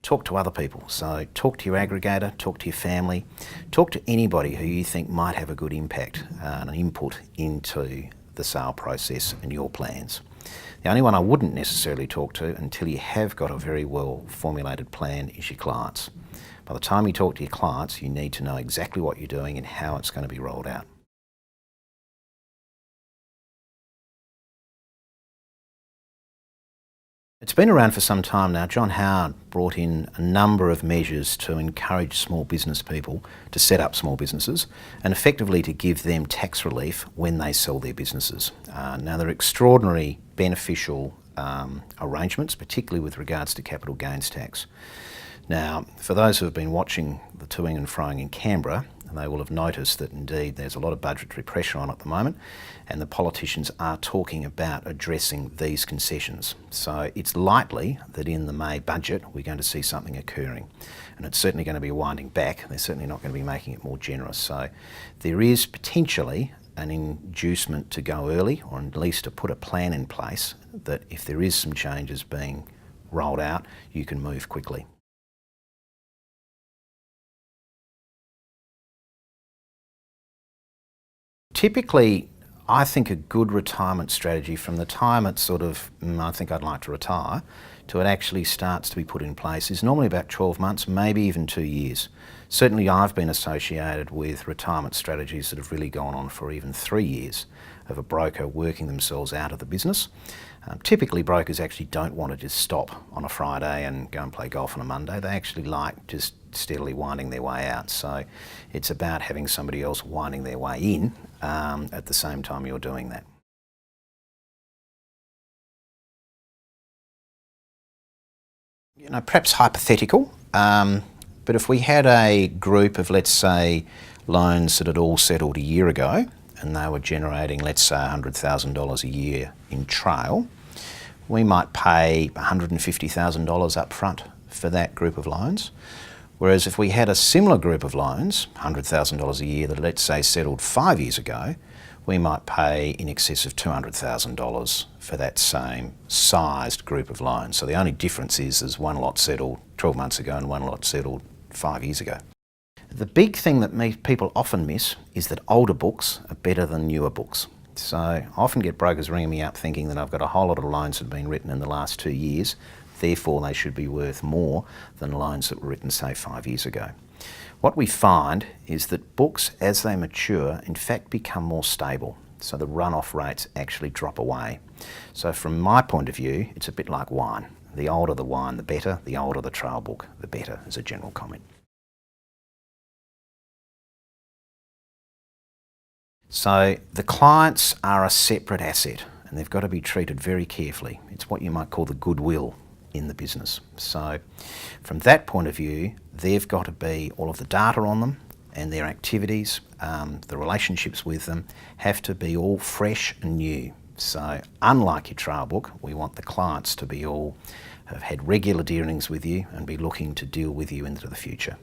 talk to other people. So talk to your aggregator, talk to your family, talk to anybody who you think might have a good impact and an input into the sale process and your plans. The only one I wouldn't necessarily talk to until you have got a very well formulated plan is your clients. By the time you talk to your clients, you need to know exactly what you're doing and how it's going to be rolled out. It's been around for some time now. John Howard brought in a number of measures to encourage small business people to set up small businesses and effectively to give them tax relief when they sell their businesses. Now, they're extraordinary beneficial arrangements, particularly with regards to capital gains tax. Now, for those who have been watching the toing and froing in Canberra, they will have noticed that indeed there's a lot of budgetary pressure on at the moment, and the politicians are talking about addressing these concessions. So it's likely that in the May budget we're going to see something occurring, and it's certainly going to be winding back. They're certainly not going to be making it more generous. So there is potentially an inducement to go early, or at least to put a plan in place that if there is some changes being rolled out, you can move quickly. Typically, I think a good retirement strategy from the time it's sort of, I think I'd like to retire, to it actually starts to be put in place is normally about 12 months, maybe even 2 years. Certainly I've been associated with retirement strategies that have really gone on for even 3 years of a broker working themselves out of the business. Typically brokers actually don't want to just stop on a Friday and go and play golf on a Monday. They actually like just steadily winding their way out. So it's about having somebody else winding their way in at the same time you're doing that. You know, perhaps hypothetical, but if we had a group of, let's say, loans that had all settled a year ago and they were generating, let's say, $100,000 a year in trail, we might pay $150,000 up front for that group of loans. Whereas if we had a similar group of loans, $100,000 a year, that let's say settled 5 years ago, we might pay in excess of $200,000 for that same sized group of loans. So the only difference is one lot settled 12 months ago and one lot settled 5 years ago. The big thing that people often miss is that older books are better than newer books. So I often get brokers ringing me up thinking that I've got a whole lot of loans that have been written in the last 2 years, therefore they should be worth more than loans that were written, say, 5 years ago. What we find is that books, as they mature, in fact become more stable. So the run-off rates actually drop away. So from my point of view, it's a bit like wine. The older the wine, the better. The older the trail book, the better, as a general comment. So the clients are a separate asset and they've got to be treated very carefully. It's what you might call the goodwill in the business. So from that point of view, they've got to be, all of the data on them and their activities, the relationships with them have to be all fresh and new. So unlike your trail book, we want the clients to be all have had regular dealings with you and be looking to deal with you into the future.